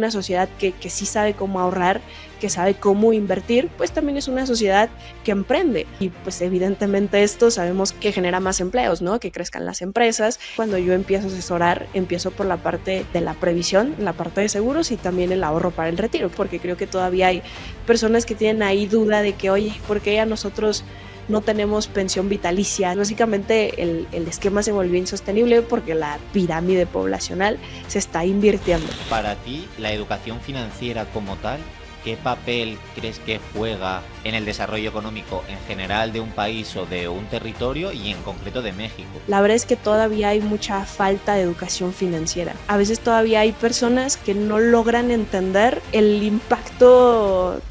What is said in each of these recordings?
una sociedad que sí sabe cómo ahorrar, que sabe cómo invertir, pues también es una sociedad que emprende. Y pues evidentemente esto sabemos que genera más empleos, ¿no? Que crezcan las empresas. Cuando yo empiezo a asesorar, empiezo por la parte de la previsión, la parte de seguros y también el ahorro para el retiro, porque creo que todavía hay personas que tienen ahí duda de que, oye, ¿por qué a nosotros no tenemos pensión vitalicia? Básicamente el esquema se volvió insostenible porque la pirámide poblacional se está invirtiendo. Para ti, la educación financiera como tal, ¿qué papel crees que juega en el desarrollo económico en general de un país o de un territorio y en concreto de México? La verdad es que todavía hay mucha falta de educación financiera. A veces todavía hay personas que no logran entender el impacto.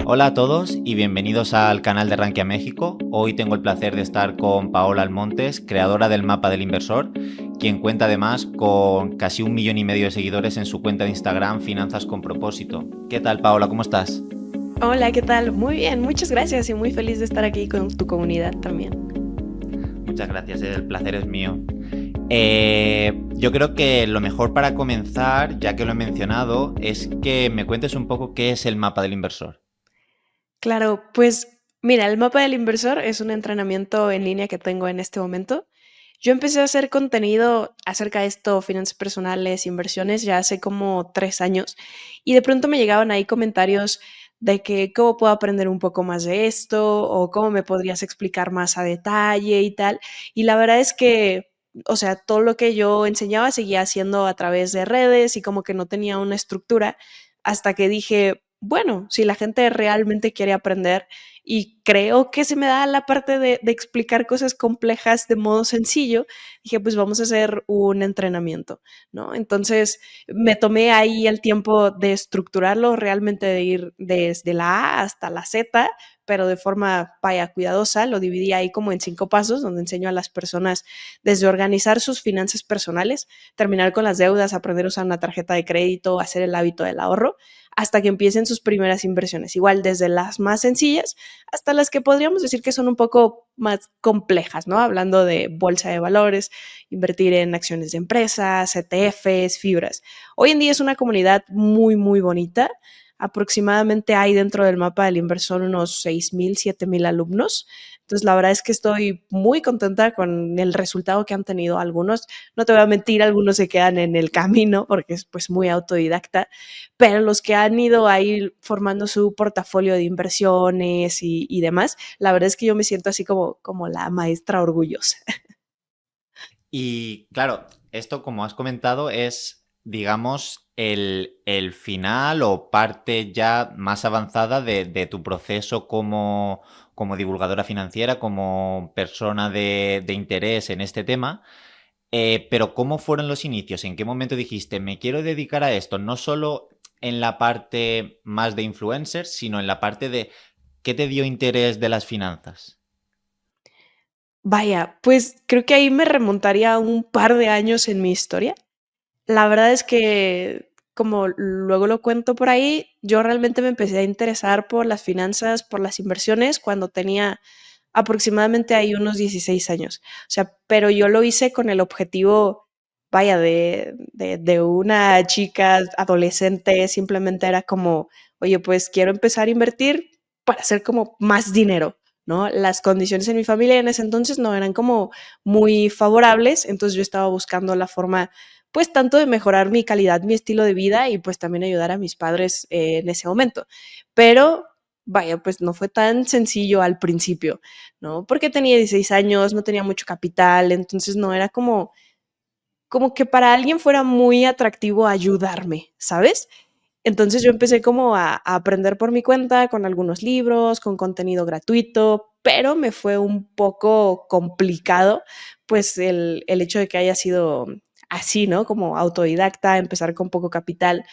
Hola a todos y bienvenidos al canal de Rankia México. Hoy tengo el placer de estar con Paola Almontes, creadora del Mapa del Inversor, quien cuenta además con casi 1,5 millones de seguidores en su cuenta de Instagram Finanzas con Propósito. ¿Qué tal, Paola? ¿Cómo estás? Hola, ¿qué tal? Muy bien, muchas gracias y muy feliz de estar aquí con tu comunidad también. Muchas gracias, el placer es mío. Yo creo que lo mejor para comenzar, ya que lo he mencionado, es que me cuentes un poco qué es el Mapa del Inversor. Claro, pues mira, el Mapa del Inversor es un entrenamiento en línea que tengo en este momento. Yo empecé a hacer contenido acerca de esto, finanzas personales, inversiones, ya hace como 3 años, y de pronto me llegaban ahí comentarios de que cómo puedo aprender un poco más de esto o cómo me podrías explicar más a detalle y tal. Y la verdad es que, o sea, todo lo que yo enseñaba seguía haciendo a través de redes y como que no tenía una estructura hasta que dije, bueno, si la gente realmente quiere aprender y creo que se me da la parte de explicar cosas complejas de modo sencillo, dije, pues vamos a hacer un entrenamiento, ¿no? Entonces me tomé ahí el tiempo de estructurarlo, realmente de ir desde la A hasta la Z, pero de forma, vaya, cuidadosa. Lo dividí ahí como en 5 pasos, donde enseño a las personas desde organizar sus finanzas personales, terminar con las deudas, aprender a usar una tarjeta de crédito, hacer el hábito del ahorro, hasta que empiecen sus primeras inversiones. Igual desde las más sencillas hasta las que podríamos decir que son un poco más complejas, ¿no? Hablando de bolsa de valores, invertir en acciones de empresas, ETFs, fibras. Hoy en día es una comunidad muy, muy bonita. Aproximadamente hay dentro del Mapa del Inversor unos 6,000, 7,000 alumnos. Entonces, la verdad es que estoy muy contenta con el resultado que han tenido algunos. No te voy a mentir, algunos se quedan en el camino porque es pues muy autodidacta, pero los que han ido ahí formando su portafolio de inversiones y demás, la verdad es que yo me siento así como la maestra orgullosa. Y claro, esto, como has comentado, es, digamos, el final o parte ya más avanzada de tu proceso como divulgadora financiera, como persona de interés en este tema. Pero ¿cómo fueron los inicios? ¿En qué momento dijiste, me quiero dedicar a esto? No solo en la parte más de influencer, sino en la parte de qué te dio interés de las finanzas. Vaya, pues creo que ahí me remontaría un par de años en mi historia. La verdad es que, como luego lo cuento por ahí, yo realmente me empecé a interesar por las finanzas, por las inversiones cuando tenía aproximadamente ahí unos 16 años. O sea, pero yo lo hice con el objetivo, vaya, de una chica adolescente, simplemente era como, oye, pues quiero empezar a invertir para hacer como más dinero, ¿no? Las condiciones en mi familia en ese entonces no eran como muy favorables, entonces yo estaba buscando la forma pues tanto de mejorar mi calidad, mi estilo de vida y pues también ayudar a mis padres en ese momento. Pero vaya, pues no fue tan sencillo al principio, ¿no? Porque tenía 16 años, no tenía mucho capital, entonces no era como que para alguien fuera muy atractivo ayudarme, ¿sabes? Entonces yo empecé como a aprender por mi cuenta con algunos libros, con contenido gratuito, pero me fue un poco complicado pues el hecho de que haya sido así, ¿no? Como autodidacta, empezar con poco capital.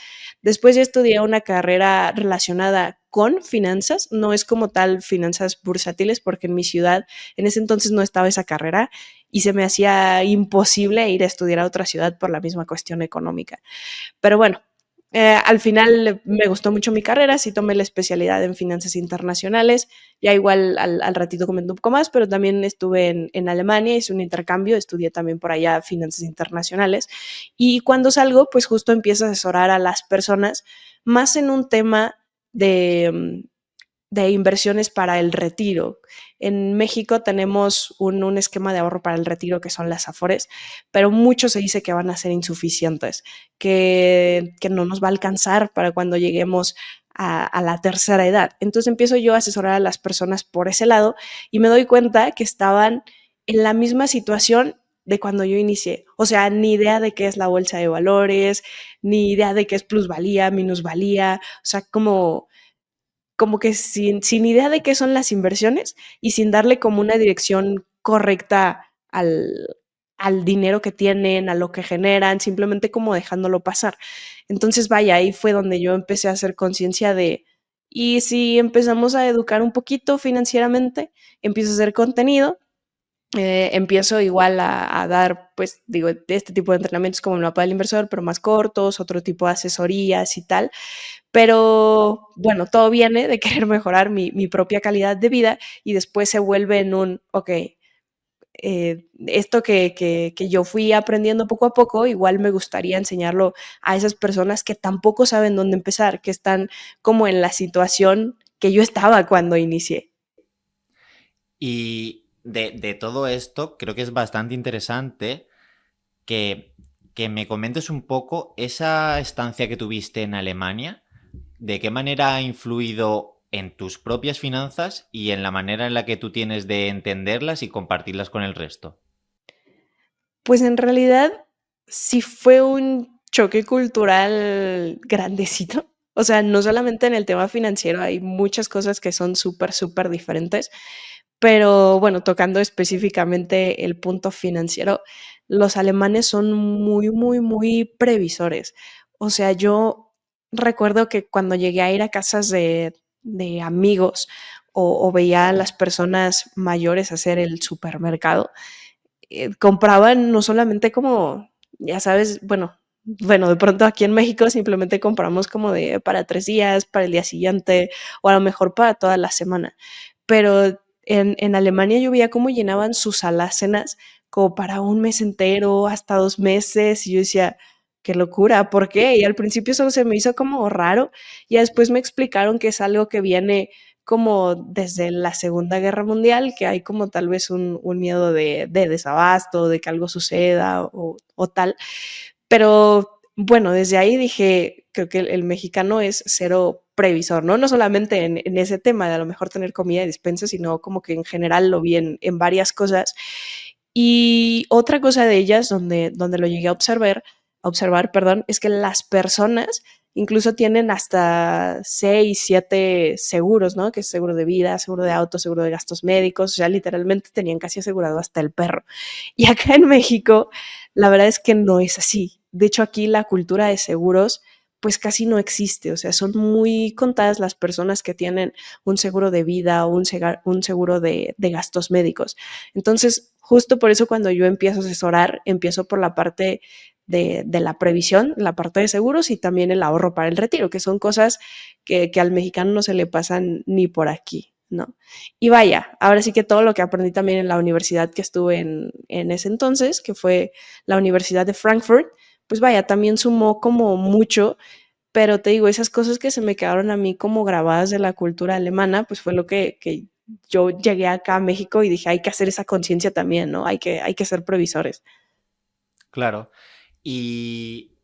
Después ya estudié una carrera relacionada con finanzas, no es como tal finanzas bursátiles, porque en mi ciudad en ese entonces no estaba esa carrera y se me hacía imposible ir a estudiar a otra ciudad por la misma cuestión económica. Pero bueno, Al final me gustó mucho mi carrera, sí tomé la especialidad en finanzas internacionales, ya igual al ratito comenté un poco más, pero también estuve en Alemania, hice un intercambio, estudié también por allá finanzas internacionales y cuando salgo, pues justo empiezo a asesorar a las personas más en un tema de, de inversiones para el retiro. En México tenemos un esquema de ahorro para el retiro que son las Afores, pero mucho se dice que van a ser insuficientes, que no nos va a alcanzar para cuando lleguemos a la tercera edad. Entonces empiezo yo a asesorar a las personas por ese lado y me doy cuenta que estaban en la misma situación de cuando yo inicié. O sea, ni idea de qué es la bolsa de valores, ni idea de qué es plusvalía, minusvalía, o sea, como que sin idea de qué son las inversiones y sin darle como una dirección correcta al dinero que tienen, a lo que generan, simplemente como dejándolo pasar. Entonces, vaya, ahí fue donde yo empecé a hacer conciencia de, y si empezamos a educar un poquito financieramente, empiezo a hacer contenido, empiezo igual a dar, pues digo, este tipo de entrenamientos como el mapa del inversor, pero más cortos, otro tipo de asesorías y tal, pero bueno, todo viene de querer mejorar mi propia calidad de vida y después se vuelve en un, ok, esto que yo fui aprendiendo poco a poco, igual me gustaría enseñarlo a esas personas que tampoco saben dónde empezar, que están como en la situación que yo estaba cuando inicié. Y de todo esto, creo que es bastante interesante que, que me comentes un poco esa estancia que tuviste en Alemania, de qué manera ha influido en tus propias finanzas y en la manera en la que tú tienes de entenderlas y compartirlas con el resto. Pues en realidad sí fue un choque cultural grandecito. O sea, no solamente en el tema financiero, hay muchas cosas que son súper, súper diferentes. Pero bueno, tocando específicamente el punto financiero, los alemanes son muy, muy, muy previsores. O sea, yo recuerdo que cuando llegué a ir a casas de amigos o veía a las personas mayores hacer el supermercado, compraban no solamente como, ya sabes, bueno, de pronto aquí en México simplemente compramos como de para 3 días, para el día siguiente, o a lo mejor para toda la semana. Pero en Alemania yo veía cómo llenaban sus alacenas como para un mes entero, hasta 2 meses, y yo decía, qué locura, ¿por qué? Y al principio eso se me hizo como raro, y después me explicaron que es algo que viene como desde la Segunda Guerra Mundial, que hay como tal vez un miedo de desabasto, de que algo suceda o tal. Pero bueno, desde ahí dije, creo que el mexicano es cero previsor, ¿no? No solamente en ese tema de a lo mejor tener comida y despensa, sino como que en general lo vi en varias cosas. Y otra cosa de ellas, donde lo llegué a observar, perdón, es que las personas incluso tienen hasta 6, 7 seguros, ¿no? Que es seguro de vida, seguro de auto, seguro de gastos médicos, o sea, literalmente tenían casi asegurado hasta el perro. Y acá en México, la verdad es que no es así. De hecho, aquí la cultura de seguros pues casi no existe, o sea, son muy contadas las personas que tienen un seguro de vida o un seguro de gastos médicos. Entonces, justo por eso cuando yo empiezo a asesorar, empiezo por la parte de la previsión, la parte de seguros y también el ahorro para el retiro, que son cosas que al mexicano no se le pasan ni por aquí, ¿no? Y vaya, ahora sí que todo lo que aprendí también en la universidad que estuve en ese entonces, que fue la Universidad de Frankfurt, pues vaya, también sumó como mucho, pero te digo, esas cosas que se me quedaron a mí como grabadas de la cultura alemana, pues fue lo que yo llegué acá a México y dije, hay que hacer esa conciencia también, ¿no? Hay que ser previsores. Claro. Y,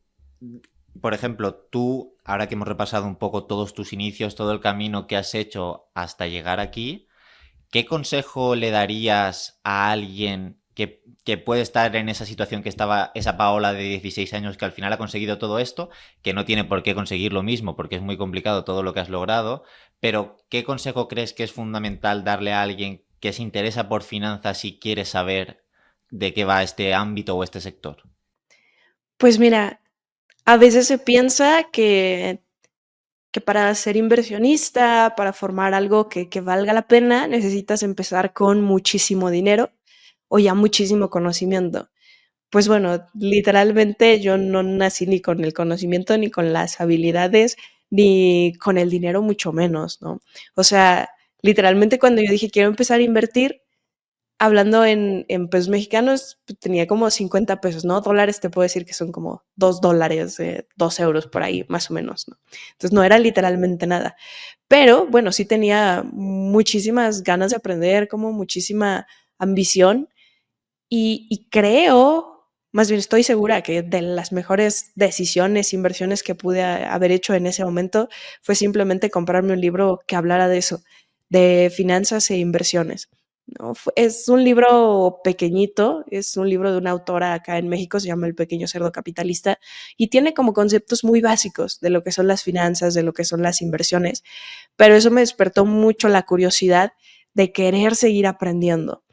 por ejemplo, tú, ahora que hemos repasado un poco todos tus inicios, todo el camino que has hecho hasta llegar aquí, ¿qué consejo le darías a alguien que puede estar en esa situación que estaba esa Paola de 16 años que al final ha conseguido todo esto, que no tiene por qué conseguir lo mismo porque es muy complicado todo lo que has logrado, pero ¿qué consejo crees que es fundamental darle a alguien que se interesa por finanzas y quiere saber de qué va este ámbito o este sector? Pues mira, a veces se piensa que para ser inversionista, para formar algo que valga la pena, necesitas empezar con muchísimo dinero o ya muchísimo conocimiento. pues bueno, literalmente yo no nací ni con el conocimiento, ni con las habilidades, ni con el dinero, mucho menos, ¿no? O sea, literalmente cuando yo dije quiero empezar a invertir, hablando en pesos mexicanos, pues, tenía como 50 pesos, ¿no? Dólares te puedo decir que son como $2, 2 euros por ahí, más o menos, ¿no? Entonces no era literalmente nada. Pero bueno, sí tenía muchísimas ganas de aprender, como muchísima ambición y creo, más bien estoy segura que de las mejores decisiones, inversiones que pude haber hecho en ese momento fue simplemente comprarme un libro que hablara de eso, de finanzas e inversiones. ¿No? Es un libro pequeñito, es un libro de una autora acá en México, se llama El pequeño cerdo capitalista, y tiene como conceptos muy básicos de lo que son las finanzas, de lo que son las inversiones, pero eso me despertó mucho la curiosidad de querer seguir aprendiendo.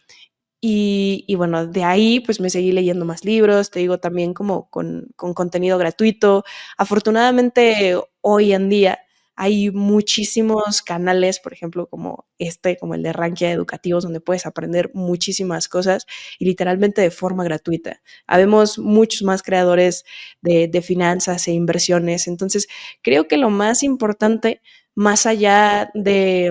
Y bueno, de ahí pues me seguí leyendo más libros, te digo, también como con contenido gratuito. Afortunadamente hoy en día hay muchísimos canales, por ejemplo, como este, como el de Rankia Educativos, donde puedes aprender muchísimas cosas y literalmente de forma gratuita. Habemos muchos más creadores de finanzas e inversiones. Entonces, creo que lo más importante más allá de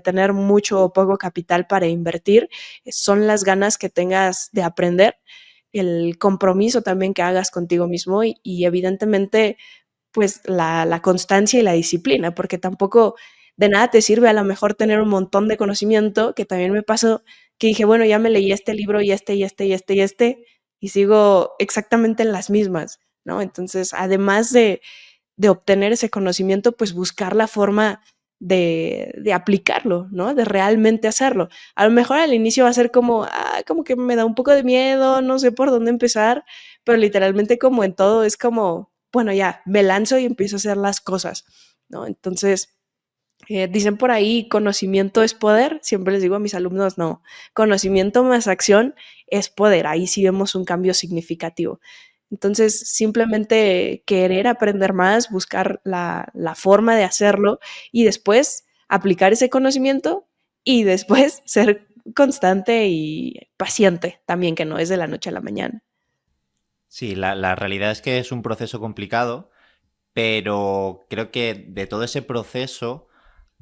tener mucho o poco capital para invertir, son las ganas que tengas de aprender, el compromiso también que hagas contigo mismo y evidentemente pues la constancia y la disciplina, porque tampoco de nada te sirve a lo mejor tener un montón de conocimiento, que también me pasó que dije, bueno, ya me leí este libro y este y este y este y este, y sigo exactamente en las mismas, ¿no? Entonces, además de obtener ese conocimiento, pues buscar la forma de aplicarlo, ¿no? De realmente hacerlo. A lo mejor al inicio va a ser como, como que me da un poco de miedo, no sé por dónde empezar, pero literalmente como en todo es como, bueno, ya, me lanzo y empiezo a hacer las cosas, ¿no? Entonces, dicen por ahí, conocimiento es poder. Siempre les digo a mis alumnos, no, conocimiento más acción es poder. Ahí sí vemos un cambio significativo. Entonces, simplemente querer aprender más, buscar la forma de hacerlo y después aplicar ese conocimiento y después ser constante y paciente también, que no es de la noche a la mañana. Sí, la realidad es que es un proceso complicado, pero creo que de todo ese proceso,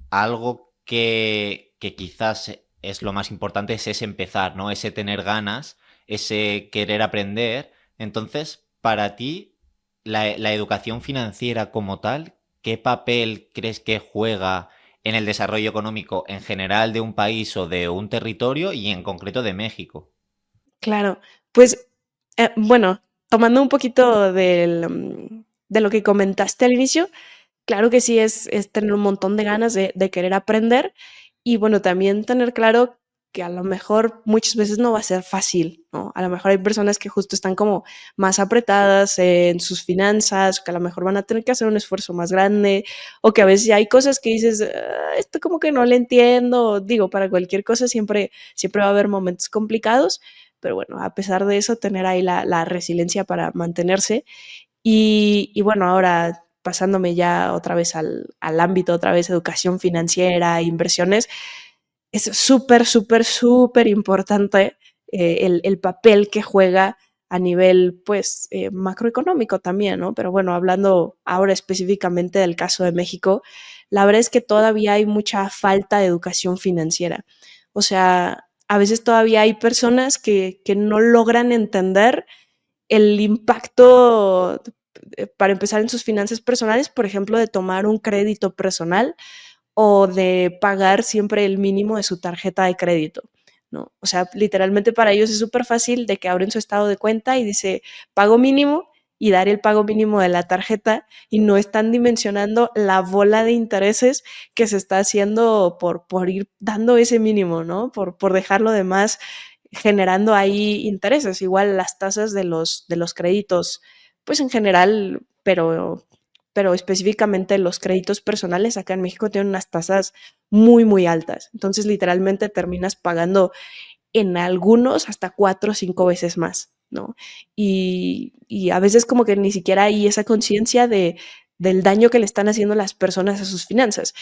algo que quizás es lo más importante es ese empezar, ¿no? Ese tener ganas, ese querer aprender. Entonces, para ti, la educación financiera como tal, ¿qué papel crees que juega en el desarrollo económico en general de un país o de un territorio y en concreto de México? Claro, pues, bueno, tomando un poquito de lo que comentaste al inicio, claro que sí es tener un montón de ganas de querer aprender y, bueno, también tener claro que a lo mejor muchas veces no va a ser fácil, ¿no? A lo mejor hay personas que justo están como más apretadas en sus finanzas, que a lo mejor van a tener que hacer un esfuerzo más grande, o que a veces hay cosas que dices: esto como que no le entiendo". Digo, para cualquier cosa siempre va a haber momentos complicados, pero bueno, a pesar de eso, tener ahí la resiliencia para mantenerse y bueno, ahora pasándome ya otra vez al ámbito, otra vez educación financiera, inversiones, es súper, súper, súper importante el papel que juega a nivel, pues, macroeconómico también, ¿no? Pero bueno, hablando ahora específicamente del caso de México, la verdad es que todavía hay mucha falta de educación financiera. O sea, a veces todavía hay personas que no logran entender el impacto, para empezar, en sus finanzas personales, por ejemplo, de tomar un crédito personal o de pagar siempre el mínimo de su tarjeta de crédito, ¿no? O sea, literalmente para ellos es súper fácil de que abren su estado de cuenta y dice pago mínimo y dar el pago mínimo de la tarjeta y no están dimensionando la bola de intereses que se está haciendo por ir dando ese mínimo, ¿no? Por dejarlo de más generando ahí intereses. Igual las tasas de los créditos, pues en general, pero específicamente los créditos personales acá en México tienen unas tasas muy, muy altas. Entonces, literalmente terminas pagando en algunos hasta 4 o 5 veces más, ¿no? Y a veces como que ni siquiera hay esa conciencia del daño que le están haciendo las personas a sus finanzas.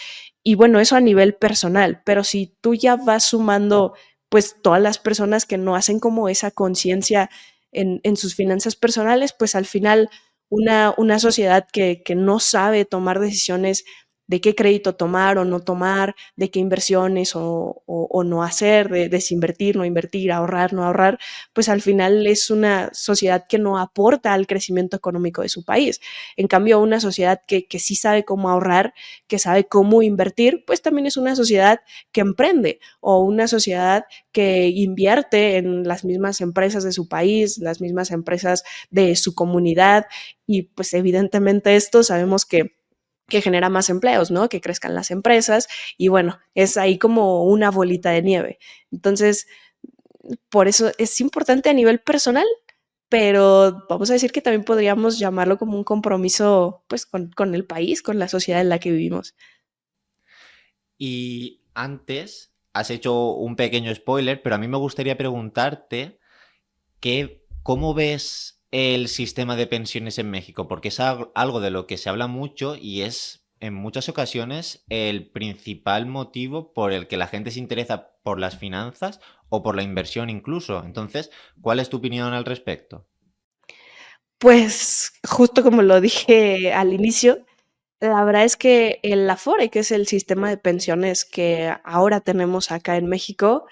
Y bueno, eso a nivel personal, pero si tú ya vas sumando pues todas las personas que no hacen como esa conciencia en sus finanzas personales, pues al final una sociedad que no sabe tomar decisiones de qué crédito tomar o no tomar, de qué inversiones o no hacer, de desinvertir, no invertir, ahorrar, no ahorrar, pues al final es una sociedad que no aporta al crecimiento económico de su país. En cambio, una sociedad que sí sabe cómo ahorrar, que sabe cómo invertir, pues también es una sociedad que emprende o una sociedad que invierte en las mismas empresas de su país, las mismas empresas de su comunidad y pues evidentemente esto sabemos que genera más empleos, ¿no? Que crezcan las empresas y bueno, es ahí como una bolita de nieve. Entonces, por eso es importante a nivel personal, pero vamos a decir que también podríamos llamarlo como un compromiso pues con el país, con la sociedad en la que vivimos. Y antes has hecho un pequeño spoiler, pero a mí me gustaría preguntarte ¿cómo ves el sistema de pensiones en México? Porque es algo de lo que se habla mucho y es en muchas ocasiones el principal motivo por el que la gente se interesa por las finanzas o por la inversión incluso. Entonces, ¿cuál es tu opinión al respecto? Pues justo como lo dije al inicio, la verdad es que el Afore, que es el sistema de pensiones que ahora tenemos acá en México,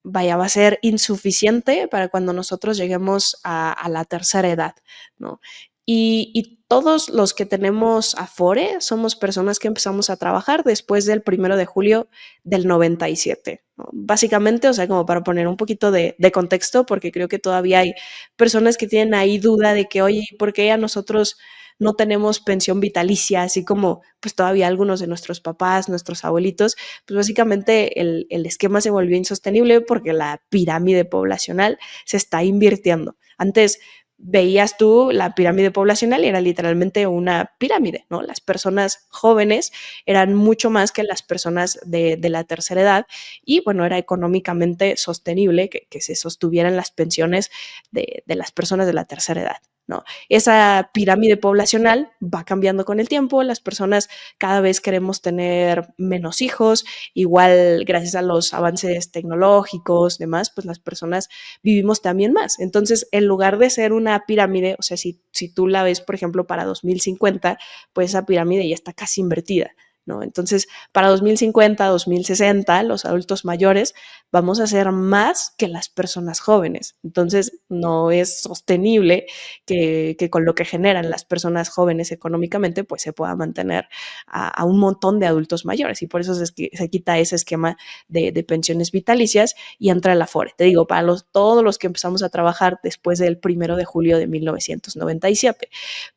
vaya, va a ser insuficiente para cuando nosotros lleguemos a la tercera edad, ¿no? Y todos los que tenemos Afore somos personas que empezamos a trabajar después del 1 de julio del 97, ¿no? Básicamente, o sea, como para poner un poquito de contexto, porque creo que todavía hay personas que tienen ahí duda de que, oye, ¿por qué a nosotros no tenemos pensión vitalicia? Así como, pues todavía algunos de nuestros papás, nuestros abuelitos, pues básicamente el esquema se volvió insostenible porque la pirámide poblacional se está invirtiendo. Antes veías tú la pirámide poblacional y era literalmente una pirámide, ¿no? Las personas jóvenes eran mucho más que las personas de la tercera edad y bueno, era económicamente sostenible que se sostuvieran las pensiones de las personas de la tercera edad. ¿No? Esa pirámide poblacional va cambiando con el tiempo, las personas cada vez queremos tener menos hijos, igual gracias a los avances tecnológicos, demás, pues las personas vivimos también más. Entonces, en lugar de ser una pirámide, o sea, si tú la ves, por ejemplo, para 2050, pues esa pirámide ya está casi invertida. ¿No? Entonces, para 2050, 2060, los adultos mayores vamos a ser más que las personas jóvenes. Entonces, no es sostenible que con lo que generan las personas jóvenes económicamente, pues se pueda mantener a un montón de adultos mayores. Y por eso se quita ese esquema de pensiones vitalicias y entra el Afore. Te digo, para todos los que empezamos a trabajar después del 1 de julio de 1997.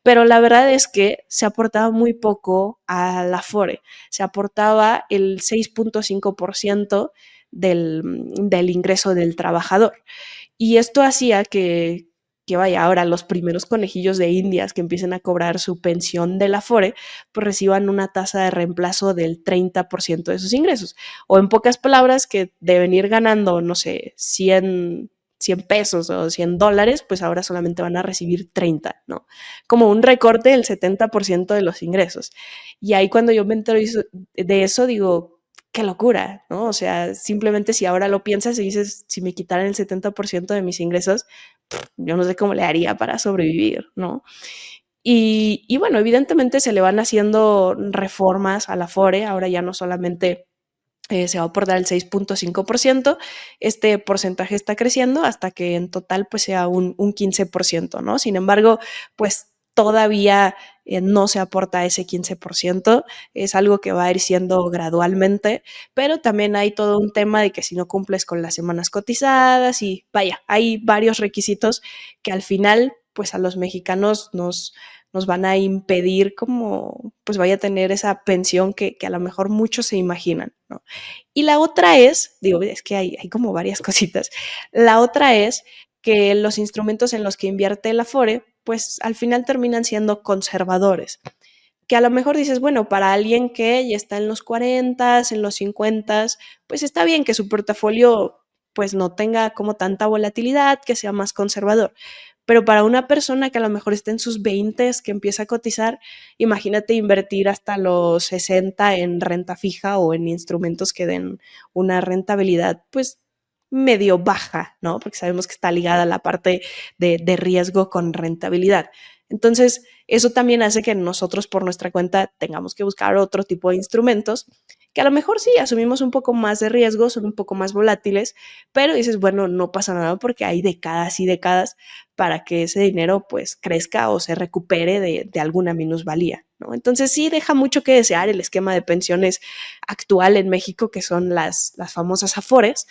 Pero la verdad es que se aportaba muy poco al Afore. Se aportaba el 6.5% del ingreso del trabajador. Y esto hacía que vaya, ahora los primeros conejillos de indias que empiecen a cobrar su pensión del Afore, pues reciban una tasa de reemplazo del 30% de sus ingresos. O en pocas palabras, que deben ir ganando, no sé, 100 pesos o $100, pues ahora solamente van a recibir 30, ¿no? Como un recorte del 70% de los ingresos. Y ahí cuando yo me entero de eso, digo, qué locura, ¿no? O sea, simplemente si ahora lo piensas y dices, si me quitaran el 70% de mis ingresos, yo no sé cómo le haría para sobrevivir, ¿no? Y bueno, evidentemente se le van haciendo reformas a la FORE, ahora ya no solamente se va a aportar el 6.5%, este porcentaje está creciendo hasta que en total pues sea un 15%, ¿no? Sin embargo, pues todavía no se aporta ese 15%, es algo que va a ir siendo gradualmente, pero también hay todo un tema de que si no cumples con las semanas cotizadas y vaya, hay varios requisitos que al final pues a los mexicanos nos van a impedir como pues vaya a tener esa pensión que a lo mejor muchos se imaginan, ¿no? Y la otra es, digo, es que hay como varias cositas. La otra es que los instrumentos en los que invierte el Afore, pues al final terminan siendo conservadores. Que a lo mejor dices, bueno, para alguien que ya está en los 40, en los 50, pues está bien que su portafolio pues no tenga como tanta volatilidad, que sea más conservador. Pero para una persona que a lo mejor está en sus 20, que empieza a cotizar, imagínate invertir hasta los 60 en renta fija o en instrumentos que den una rentabilidad, pues medio baja, ¿no? Porque sabemos que está ligada a la parte de riesgo con rentabilidad. Entonces, eso también hace que nosotros por nuestra cuenta tengamos que buscar otro tipo de instrumentos que a lo mejor sí asumimos un poco más de riesgo, son un poco más volátiles, pero dices, bueno, no pasa nada porque hay décadas y décadas para que ese dinero pues crezca o se recupere de alguna minusvalía, ¿no? Entonces sí deja mucho que desear el esquema de pensiones actual en México, que son las famosas Afores,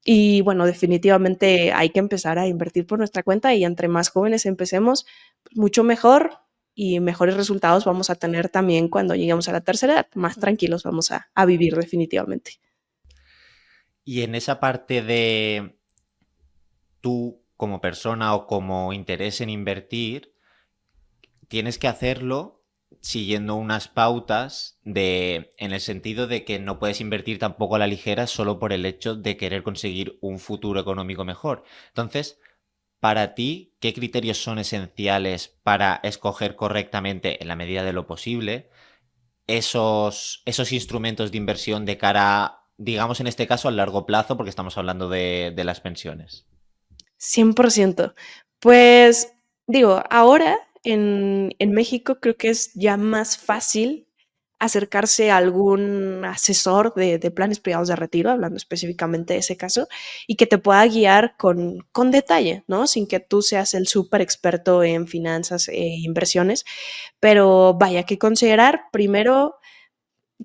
y bueno, definitivamente hay que empezar a invertir por nuestra cuenta y entre más jóvenes empecemos, mucho mejor y mejores resultados vamos a tener también cuando lleguemos a la tercera edad. Más tranquilos vamos a vivir definitivamente. Y en esa parte de tú como persona o como interés en invertir, tienes que hacerlo siguiendo unas pautas en el sentido de que no puedes invertir tampoco a la ligera solo por el hecho de querer conseguir un futuro económico mejor. Entonces, para ti, ¿qué criterios son esenciales para escoger correctamente, en la medida de lo posible, esos instrumentos de inversión de cara, digamos en este caso, al largo plazo, porque estamos hablando de las pensiones? 100%. Pues digo, ahora en México creo que es ya más fácil acercarse a algún asesor de planes privados de retiro, hablando específicamente de ese caso, y que te pueda guiar con detalle, ¿no? Sin que tú seas el súper experto en finanzas e inversiones. Pero vaya, que considerar primero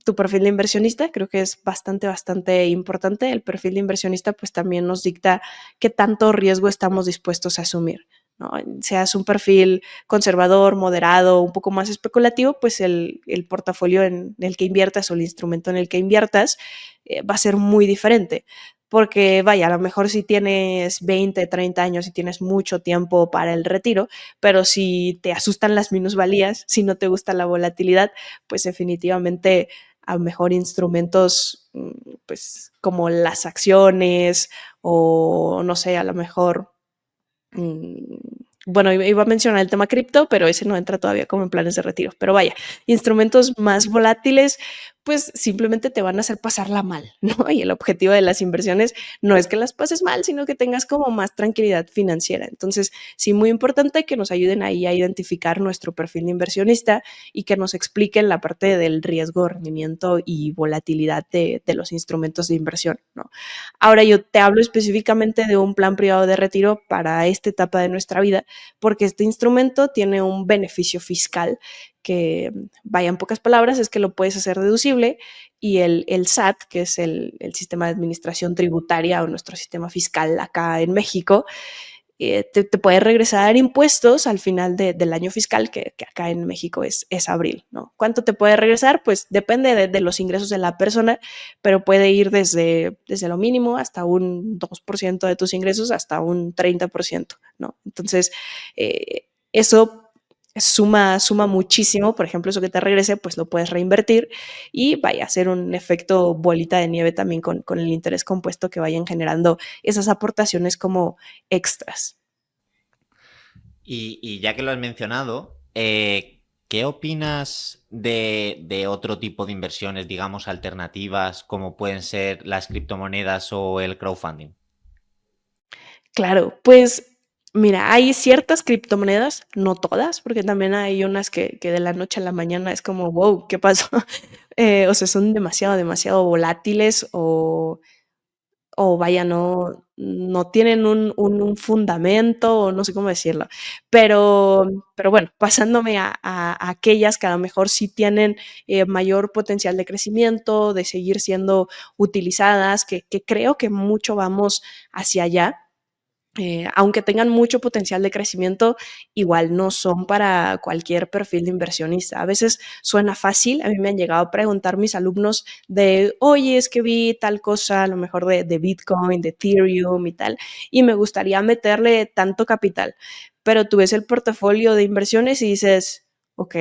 tu perfil de inversionista, creo que es bastante, bastante importante. El perfil de inversionista pues también nos dicta qué tanto riesgo estamos dispuestos a asumir, ¿no? Seas un perfil conservador, moderado, un poco más especulativo, pues el portafolio en el que inviertas o el instrumento en el que inviertas va a ser muy diferente. Porque vaya, a lo mejor si tienes 20, 30 años y tienes mucho tiempo para el retiro, pero si te asustan las minusvalías, si no te gusta la volatilidad, pues definitivamente a lo mejor instrumentos pues como las acciones o no sé, a lo mejor Mm, bueno, iba a mencionar el tema cripto, pero ese no entra todavía como en planes de retiro. Pero vaya, instrumentos más volátiles, pues simplemente te van a hacer pasarla mal, ¿no? Y el objetivo de las inversiones no es que las pases mal, sino que tengas como más tranquilidad financiera. Entonces, sí, muy importante que nos ayuden ahí a identificar nuestro perfil de inversionista y que nos expliquen la parte del riesgo, rendimiento y volatilidad de los instrumentos de inversión, ¿no? Ahora yo te hablo específicamente de un plan privado de retiro para esta etapa de nuestra vida, porque este instrumento tiene un beneficio fiscal que, vaya, en pocas palabras, es que lo puedes hacer deducible y el SAT, que es el sistema de administración tributaria o nuestro sistema fiscal acá en México, te puede regresar impuestos al final del año fiscal, que acá en México es abril, ¿no? ¿Cuánto te puede regresar? Pues depende de los ingresos de la persona, pero puede ir desde lo mínimo hasta un 2% de tus ingresos hasta un 30%, ¿no? Entonces, eso suma muchísimo, por ejemplo, eso que te regrese, pues lo puedes reinvertir y vaya a ser un efecto bolita de nieve también con el interés compuesto que vayan generando esas aportaciones como extras. Y ya que lo has mencionado, ¿qué opinas de otro tipo de inversiones, digamos, alternativas, como pueden ser las criptomonedas o el crowdfunding? Claro, pues mira, hay ciertas criptomonedas, no todas, porque también hay unas que de la noche a la mañana es como, wow, ¿qué pasó? O sea, son demasiado, demasiado volátiles o vaya, no tienen un fundamento, o no sé cómo decirlo. Pero, pero bueno, pasándome a aquellas que a lo mejor sí tienen mayor potencial de crecimiento, de seguir siendo utilizadas, que creo que mucho vamos hacia allá. Aunque tengan mucho potencial de crecimiento, igual no son para cualquier perfil de inversionista. A veces suena fácil, a mí me han llegado a preguntar mis alumnos de, oye, es que vi tal cosa, a lo mejor de Bitcoin, de Ethereum y tal, y me gustaría meterle tanto capital, pero tú ves el portafolio de inversiones y dices, ok,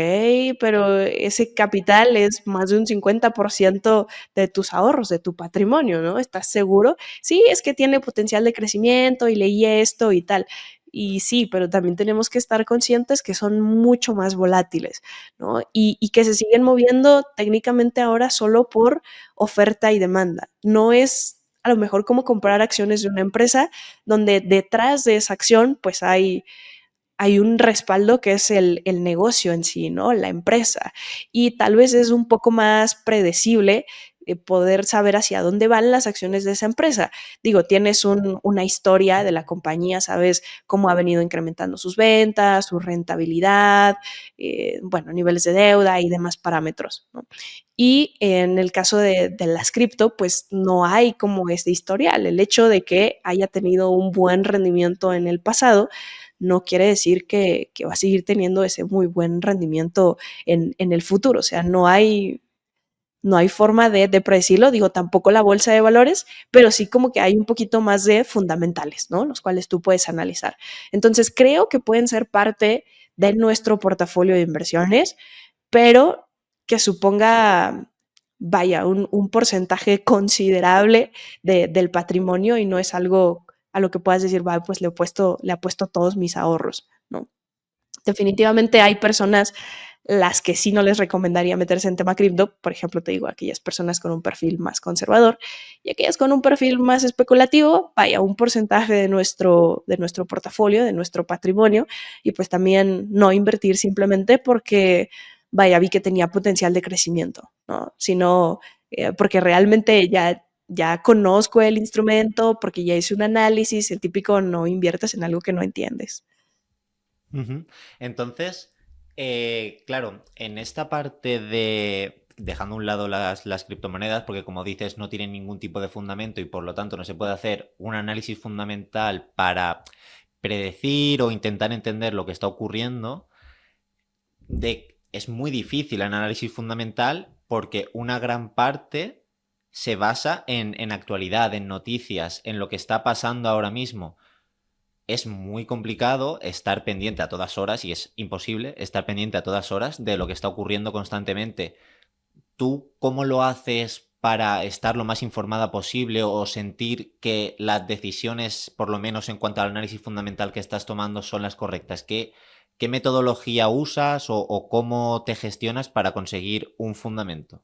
pero ese capital es más de un 50% de tus ahorros, de tu patrimonio, ¿no? ¿Estás seguro? Sí, es que tiene potencial de crecimiento y leí esto y tal. Y sí, pero también tenemos que estar conscientes que son mucho más volátiles, ¿no? Y que se siguen moviendo técnicamente ahora solo por oferta y demanda. No es a lo mejor como comprar acciones de una empresa donde detrás de esa acción pues hay un respaldo que es el negocio en sí, ¿no? La empresa. Y tal vez es un poco más predecible poder saber hacia dónde van las acciones de esa empresa. Digo, tienes una historia de la compañía, sabes cómo ha venido incrementando sus ventas, su rentabilidad, bueno, niveles de deuda y demás parámetros, ¿no? Y en el caso de las cripto, pues no hay como este historial. El hecho de que haya tenido un buen rendimiento en el pasado no quiere decir que va a seguir teniendo ese muy buen rendimiento en el futuro. O sea, no hay forma de predecirlo, digo, tampoco la bolsa de valores, pero sí como que hay un poquito más de fundamentales, ¿no? Los cuales tú puedes analizar. Entonces, creo que pueden ser parte de nuestro portafolio de inversiones, pero que suponga, vaya, un porcentaje considerable del patrimonio y no es algo a lo que puedas decir, va, pues le apuesto todos mis ahorros, ¿no? Definitivamente hay personas las que sí no les recomendaría meterse en tema cripto, por ejemplo, te digo, aquellas personas con un perfil más conservador y aquellas con un perfil más especulativo, vaya, un porcentaje de nuestro portafolio, de nuestro patrimonio, y pues también no invertir simplemente porque, vaya, vi que tenía potencial de crecimiento, ¿no? Sino porque realmente ya conozco el instrumento, porque ya hice un análisis, el típico no inviertas en algo que no entiendes. Ujú. Entonces, claro, en esta parte de, dejando a un lado las criptomonedas, porque como dices, no tienen ningún tipo de fundamento y por lo tanto no se puede hacer un análisis fundamental para predecir o intentar entender lo que está ocurriendo, es muy difícil el análisis fundamental porque una gran parte se basa en actualidad, en noticias, en lo que está pasando ahora mismo. Es muy complicado estar pendiente a todas horas y es imposible estar pendiente a todas horas de lo que está ocurriendo constantemente. ¿Tú cómo lo haces para estar lo más informada posible o sentir que las decisiones, por lo menos en cuanto al análisis fundamental que estás tomando, son las correctas? ¿Qué metodología usas o cómo te gestionas para conseguir un fundamento?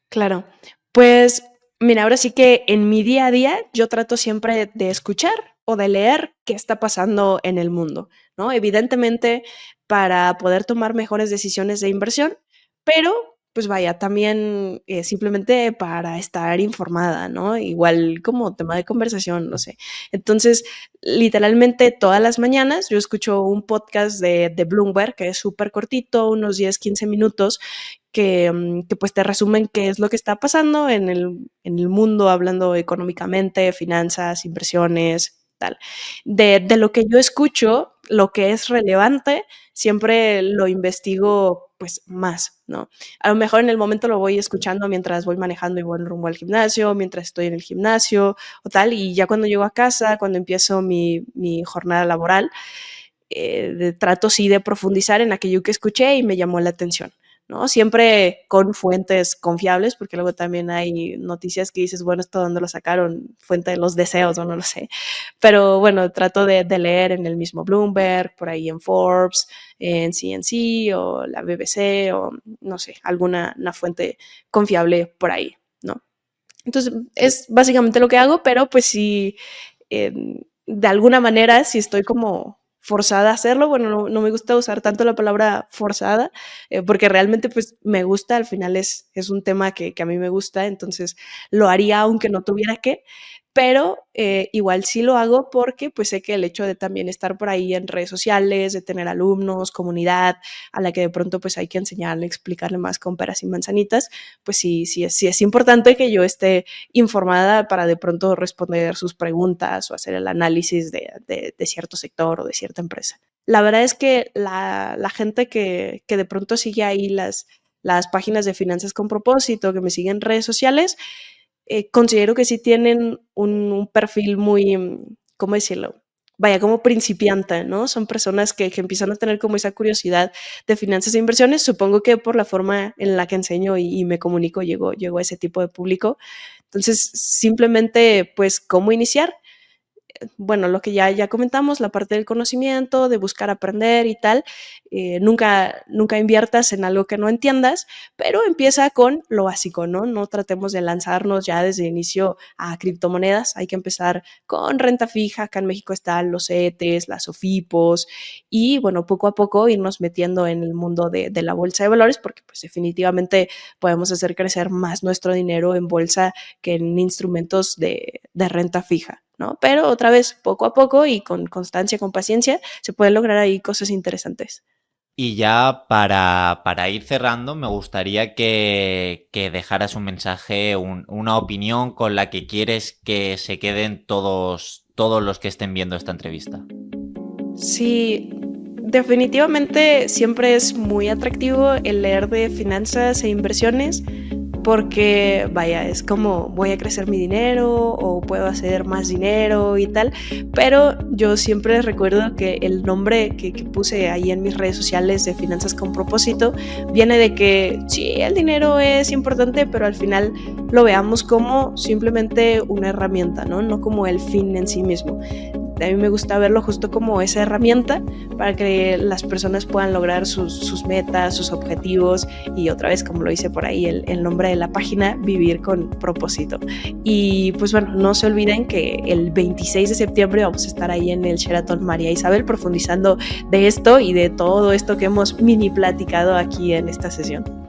Claro, pues mira, ahora sí que en mi día a día yo trato siempre de escuchar o de leer qué está pasando en el mundo, ¿no? Evidentemente para poder tomar mejores decisiones de inversión, pero pues vaya, también simplemente para estar informada, ¿no? Igual como tema de conversación, no sé. Entonces, literalmente todas las mañanas yo escucho un podcast de Bloomberg que es súper cortito, unos 10, 15 minutos, que pues te resumen qué es lo que está pasando en el mundo, hablando económicamente, finanzas, inversiones, tal. De lo que yo escucho, lo que es relevante, siempre lo investigo pues más, ¿no? A lo mejor en el momento lo voy escuchando mientras voy manejando y voy rumbo al gimnasio, mientras estoy en el gimnasio o tal, y ya cuando llego a casa, cuando empiezo mi jornada laboral, trato sí de profundizar en aquello que escuché y me llamó la atención, ¿no? Siempre con fuentes confiables, porque luego también hay noticias que dices, bueno, ¿esto dónde lo sacaron? Fuente de los deseos o no lo sé. Pero bueno, trato de leer en el mismo Bloomberg, por ahí en Forbes, en CNC o la BBC o no sé, alguna una fuente confiable por ahí, ¿no? Entonces, es básicamente lo que hago, pero pues sí, de alguna manera, si estoy como forzada a hacerlo, bueno, no me gusta usar tanto la palabra forzada, porque realmente pues me gusta, al final es un tema que a mí me gusta, entonces lo haría aunque no tuviera que, pero igual sí lo hago porque pues sé que el hecho de también estar por ahí en redes sociales, de tener alumnos, comunidad, a la que de pronto pues hay que enseñarle, explicarle más con peras y manzanitas, pues sí es importante que yo esté informada para de pronto responder sus preguntas o hacer el análisis de cierto sector o de cierta empresa. La verdad es que la gente que de pronto sigue ahí las páginas de finanzas con propósito, que me siguen en redes sociales, considero que sí tienen un perfil muy, ¿cómo decirlo? Vaya, como principiante, ¿no? Son personas que empiezan a tener como esa curiosidad de finanzas e inversiones. Supongo que por la forma en la que enseño y me comunico, llego a ese tipo de público. Entonces, simplemente, pues, ¿cómo iniciar? bueno, lo que ya comentamos, la parte del conocimiento, de buscar aprender y tal. Nunca inviertas en algo que no entiendas, pero empieza con lo básico, ¿no? No tratemos de lanzarnos ya desde el inicio a criptomonedas. Hay que empezar con renta fija. Acá en México están los CETES, las OFIPOS y, bueno, poco a poco irnos metiendo en el mundo de la bolsa de valores, porque pues definitivamente podemos hacer crecer más nuestro dinero en bolsa que en instrumentos de renta fija, ¿no? Pero otra vez, poco a poco y con constancia, con paciencia, se pueden lograr ahí cosas interesantes. Y ya para ir cerrando, me gustaría que dejaras un mensaje, una opinión con la que quieres que se queden todos los que estén viendo esta entrevista. Sí, definitivamente siempre es muy atractivo el leer de finanzas e inversiones porque, vaya, es como voy a crecer mi dinero o puedo hacer más dinero y tal, pero yo siempre recuerdo que el nombre que puse ahí en mis redes sociales de Finanzas con Propósito viene de que sí, el dinero es importante, pero al final lo veamos como simplemente una herramienta, ¿no? No como el fin en sí mismo. A mí me gusta verlo justo como esa herramienta para que las personas puedan lograr sus metas, sus objetivos y otra vez, como lo dice por ahí el nombre de la página, vivir con propósito. Y pues bueno, no se olviden que el 26 de septiembre vamos a estar ahí en el Sheraton María Isabel profundizando de esto y de todo esto que hemos mini platicado aquí en esta sesión.